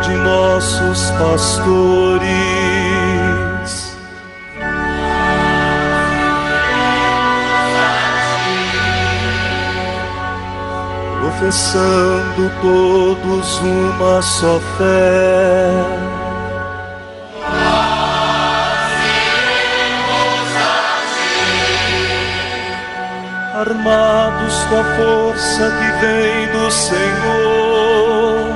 de nossos pastores. Professando todos uma só fé, armados com a força que vem do Senhor,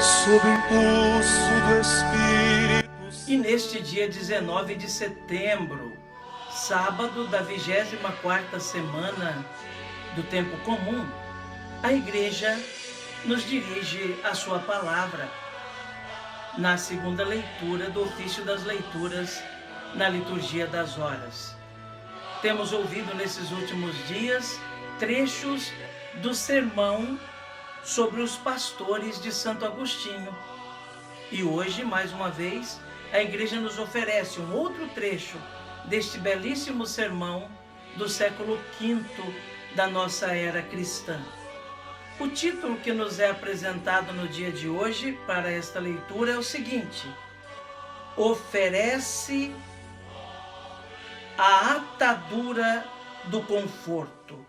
sob impulso do Espírito. E neste dia 19 de setembro, sábado da 24ª semana do tempo comum, a Igreja nos dirige a sua palavra na segunda leitura do ofício das leituras na liturgia das horas. Temos ouvido nesses últimos dias trechos do sermão sobre os pastores de Santo Agostinho. E hoje, mais uma vez, a Igreja nos oferece um outro trecho deste belíssimo sermão do século V da nossa era cristã. O título que nos é apresentado no dia de hoje para esta leitura é o seguinte: oferece a atadura do conforto.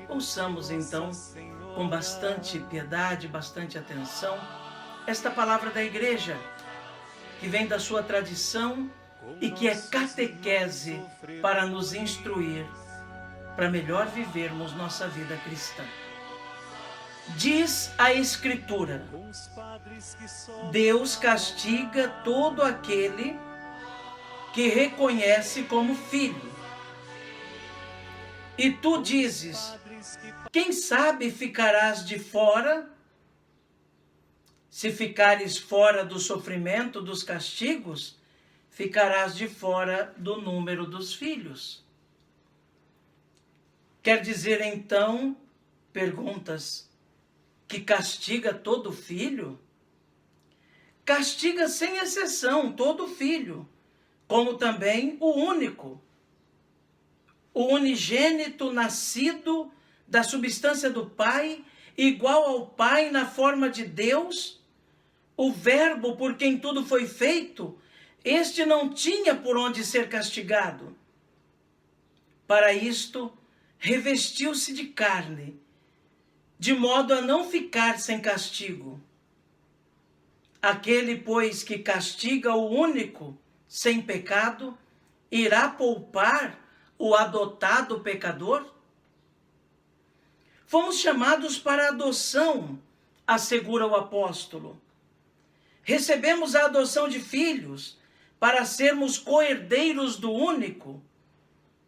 Ouçamos então com bastante piedade, bastante atenção, esta palavra da Igreja, que vem da sua tradição e que é catequese para nos instruir, para melhor vivermos nossa vida cristã. Diz a Escritura: Deus castiga todo aquele que reconhece como filho. E tu dizes: quem sabe ficarás de fora? Se ficares fora do sofrimento, dos castigos, ficarás de fora do número dos filhos. Quer dizer então, perguntas, que castiga todo filho? Castiga sem exceção todo filho, como também o único, o unigênito nascido da substância do Pai, igual ao Pai na forma de Deus, o Verbo por quem tudo foi feito. Este não tinha por onde ser castigado. Para isto, revestiu-se de carne, de modo a não ficar sem castigo. Aquele, pois, que castiga o único, sem pecado, irá poupar o adotado pecador? Fomos chamados para a adoção, assegura o apóstolo. Recebemos a adoção de filhos para sermos co-herdeiros do único,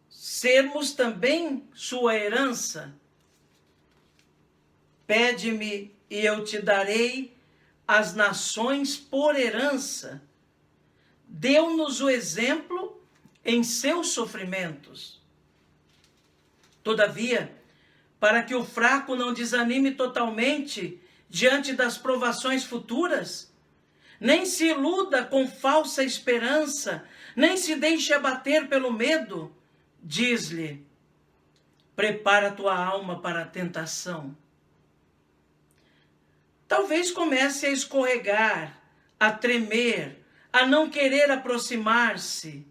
sermos também sua herança. Pede-me e eu te darei as nações por herança. Deu-nos o exemplo em seus sofrimentos. Todavia, para que o fraco não desanime totalmente diante das provações futuras, nem se iluda com falsa esperança, nem se deixe abater pelo medo, diz-lhe: prepara tua alma para a tentação. Talvez comece a escorregar, a tremer, a não querer aproximar-se.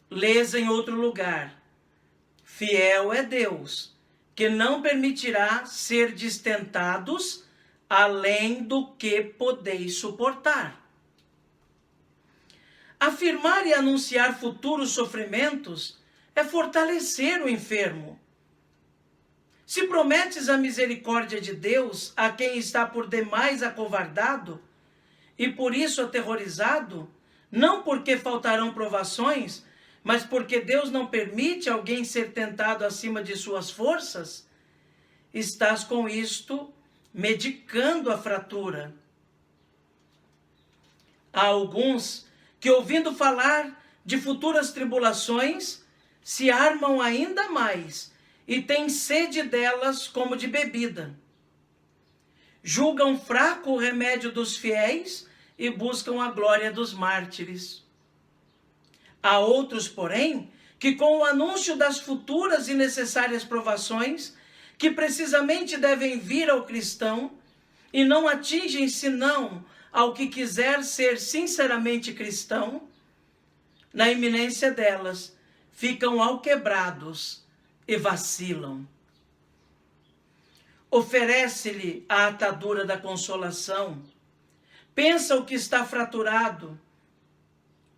Lês em outro lugar: fiel é Deus, que não permitirá ser tentados além do que podeis suportar. Afirmar e anunciar futuros sofrimentos é fortalecer o enfermo. Se prometes a misericórdia de Deus a quem está por demais acovardado e por isso aterrorizado, não porque faltarão provações, mas porque Deus não permite alguém ser tentado acima de suas forças, estás com isto medicando a fratura. Há alguns que, ouvindo falar de futuras tribulações, se armam ainda mais e têm sede delas como de bebida. Julgam fraco o remédio dos fiéis e buscam a glória dos mártires. Há outros, porém, que com o anúncio das futuras e necessárias provações, que precisamente devem vir ao cristão, e não atingem senão ao que quiser ser sinceramente cristão, na iminência delas, ficam alquebrados e vacilam. Oferece-lhe a atadura da consolação, pensa o que está fraturado,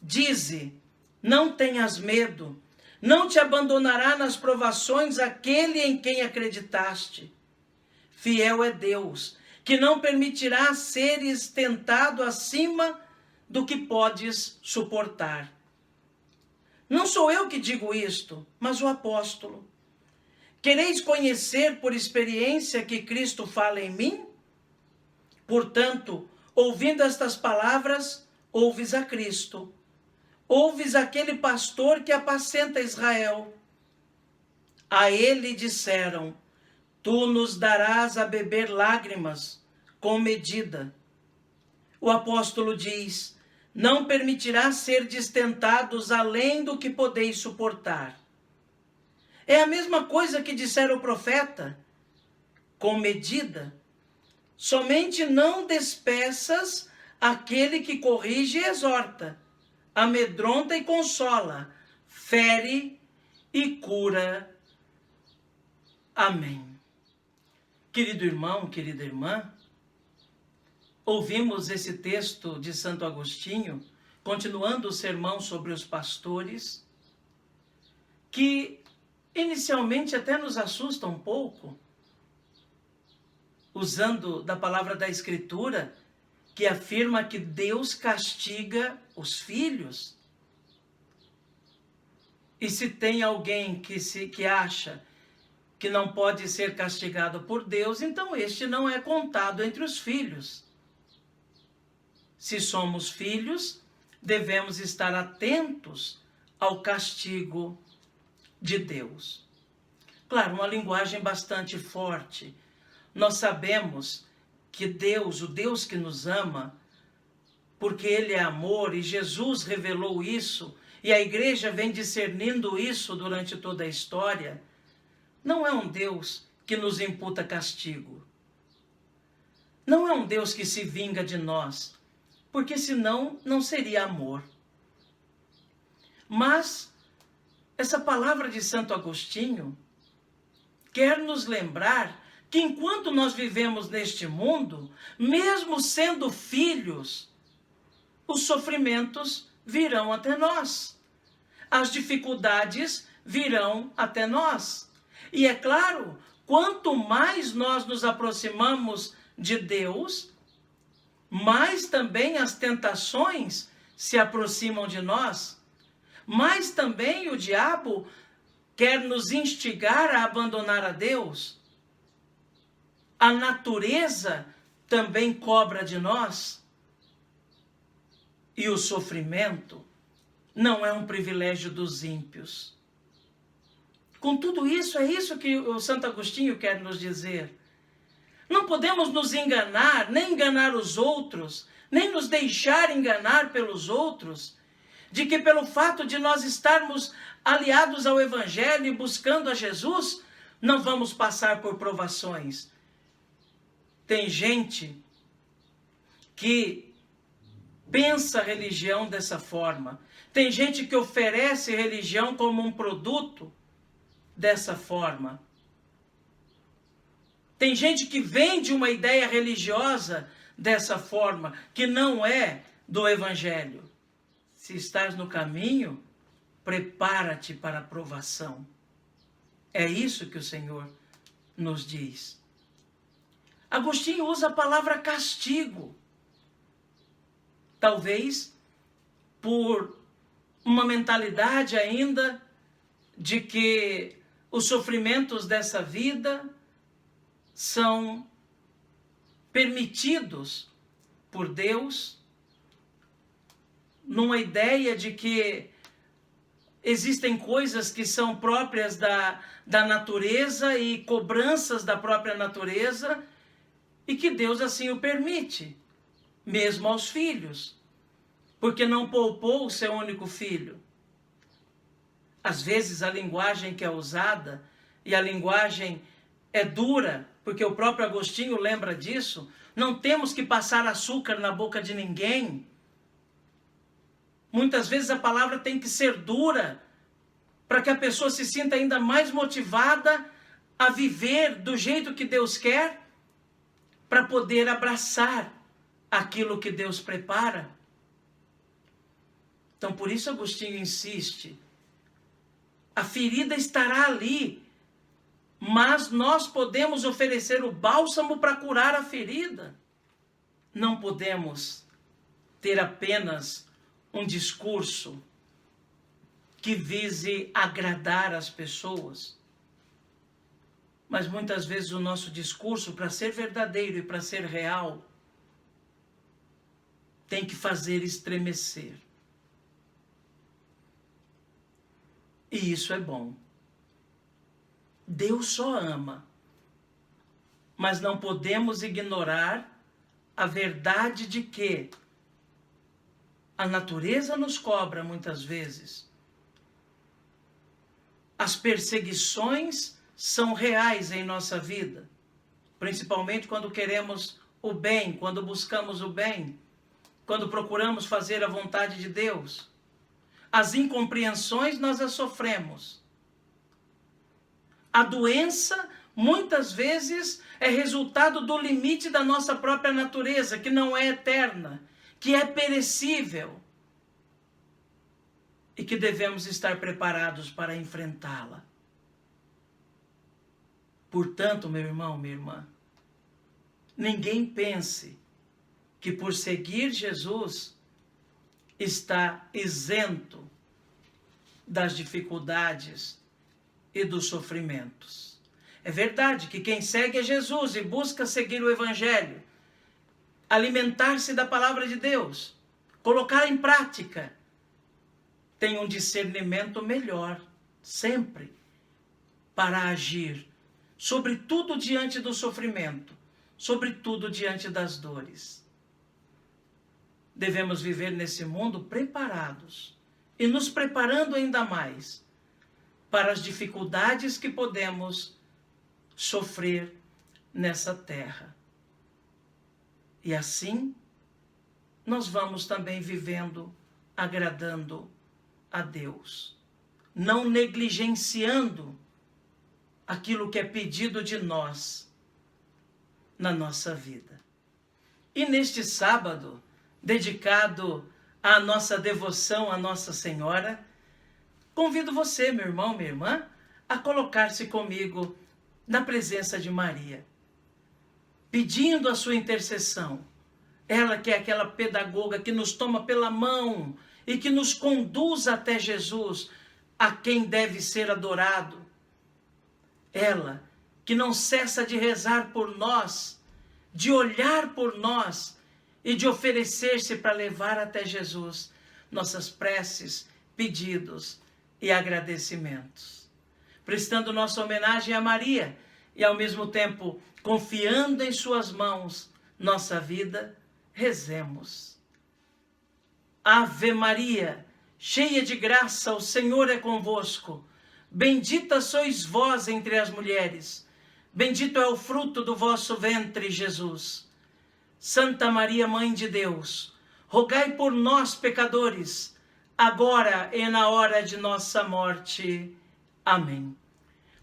dize, não tenhas medo, não te abandonará nas provações aquele em quem acreditaste. Fiel é Deus, que não permitirá seres tentado acima do que podes suportar. Não sou eu que digo isto, mas o apóstolo. Quereis conhecer por experiência que Cristo fala em mim? Portanto, ouvindo estas palavras, ouves a Cristo. Ouves aquele pastor que apacenta Israel. A ele disseram, tu nos darás a beber lágrimas com medida. O apóstolo diz, não permitirá ser tentados além do que podeis suportar. É a mesma coisa que dissera o profeta, com medida. Somente não despeças aquele que corrige e exorta, amedronta e consola, fere e cura. Amém. Querido irmão, querida irmã, ouvimos esse texto de Santo Agostinho, continuando o sermão sobre os pastores, que inicialmente até nos assusta um pouco, usando da palavra da Escritura, que afirma que Deus castiga os filhos. E se tem alguém que acha que não pode ser castigado por Deus, então este não é contado entre os filhos. Se somos filhos, devemos estar atentos ao castigo de Deus. Claro, uma linguagem bastante forte. Nós sabemos que Deus, o Deus que nos ama, porque Ele é amor e Jesus revelou isso, e a igreja vem discernindo isso durante toda a história, não é um Deus que nos imputa castigo. Não é um Deus que se vinga de nós, porque senão não seria amor. Mas essa palavra de Santo Agostinho quer nos lembrar que enquanto nós vivemos neste mundo, mesmo sendo filhos, os sofrimentos virão até nós. As dificuldades virão até nós. E é claro, quanto mais nós nos aproximamos de Deus, mais também as tentações se aproximam de nós, mais também o diabo quer nos instigar a abandonar a Deus. A natureza também cobra de nós. E o sofrimento não é um privilégio dos ímpios. Com tudo isso, é isso que o Santo Agostinho quer nos dizer. Não podemos nos enganar, nem enganar os outros, nem nos deixar enganar pelos outros, de que pelo fato de nós estarmos aliados ao Evangelho e buscando a Jesus, não vamos passar por provações. Tem gente que pensa a religião dessa forma. Tem gente que oferece religião como um produto dessa forma. Tem gente que vende uma ideia religiosa dessa forma, que não é do Evangelho. Se estás no caminho, prepara-te para a provação. É isso que o Senhor nos diz. Agostinho usa a palavra castigo. Talvez por uma mentalidade ainda de que os sofrimentos dessa vida são permitidos por Deus, numa ideia de que existem coisas que são próprias da natureza e cobranças da própria natureza, e que Deus assim o permite, mesmo aos filhos, porque não poupou o seu único filho. Às vezes a linguagem que é usada, e a linguagem é dura, porque o próprio Agostinho lembra disso, não temos que passar açúcar na boca de ninguém. Muitas vezes a palavra tem que ser dura, para que a pessoa se sinta ainda mais motivada a viver do jeito que Deus quer, para poder abraçar aquilo que Deus prepara. Então, por isso Agostinho insiste. A ferida estará ali, mas nós podemos oferecer o bálsamo para curar a ferida. Não podemos ter apenas um discurso que vise agradar as pessoas. Mas muitas vezes o nosso discurso, para ser verdadeiro e para ser real, tem que fazer estremecer. E isso é bom. Deus só ama. Mas não podemos ignorar a verdade de que a natureza nos cobra muitas vezes. As perseguições são reais em nossa vida, principalmente quando queremos o bem, quando buscamos o bem, quando procuramos fazer a vontade de Deus. As incompreensões nós as sofremos. A doença, muitas vezes, é resultado do limite da nossa própria natureza, que não é eterna, que é perecível, e que devemos estar preparados para enfrentá-la. Portanto, meu irmão, minha irmã, ninguém pense que por seguir Jesus está isento das dificuldades e dos sofrimentos. É verdade que quem segue a Jesus e busca seguir o Evangelho, alimentar-se da palavra de Deus, colocar em prática, tem um discernimento melhor, sempre, para agir, sobretudo diante do sofrimento, sobretudo diante das dores. Devemos viver nesse mundo preparados e nos preparando ainda mais para as dificuldades que podemos sofrer nessa terra. E assim, nós vamos também vivendo, agradando a Deus, não negligenciando aquilo que é pedido de nós na nossa vida. E neste sábado, dedicado à nossa devoção à Nossa Senhora, convido você, meu irmão, minha irmã, a colocar-se comigo na presença de Maria, pedindo a sua intercessão. Ela que é aquela pedagoga que nos toma pela mão e que nos conduz até Jesus, a quem deve ser adorado. Ela que não cessa de rezar por nós, de olhar por nós e de oferecer-se para levar até Jesus nossas preces, pedidos e agradecimentos. Prestando nossa homenagem a Maria e ao mesmo tempo confiando em suas mãos nossa vida, rezemos. Ave Maria, cheia de graça, o Senhor é convosco. Bendita sois vós entre as mulheres, bendito é o fruto do vosso ventre, Jesus. Santa Maria, Mãe de Deus, rogai por nós, pecadores, agora e na hora de nossa morte. Amém.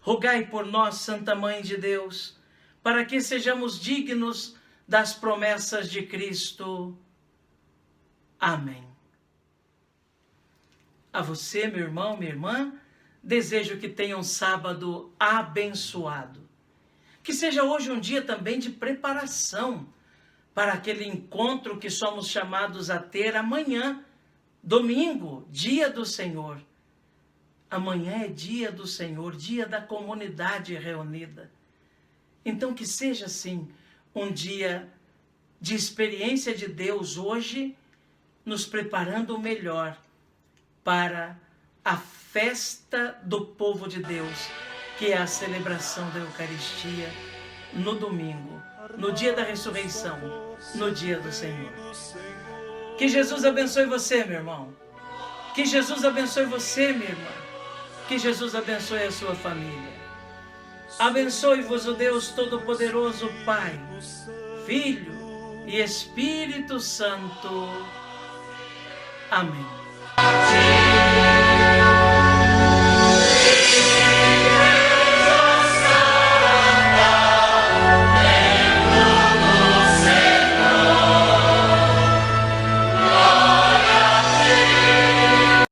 Rogai por nós, Santa Mãe de Deus, para que sejamos dignos das promessas de Cristo. Amém. A você, meu irmão, minha irmã, desejo que tenha um sábado abençoado. Que seja hoje um dia também de preparação para aquele encontro que somos chamados a ter amanhã, domingo, dia do Senhor. Amanhã é dia do Senhor, dia da comunidade reunida. Então que seja assim um dia de experiência de Deus hoje, nos preparando o melhor para a festa do povo de Deus, que é a celebração da Eucaristia no domingo, no dia da ressurreição, no dia do Senhor. Que Jesus abençoe você, meu irmão. Que Jesus abençoe você, minha irmã. Que Jesus abençoe a sua família. Abençoe-vos o Deus Todo-Poderoso, Pai, Filho e Espírito Santo. Amém.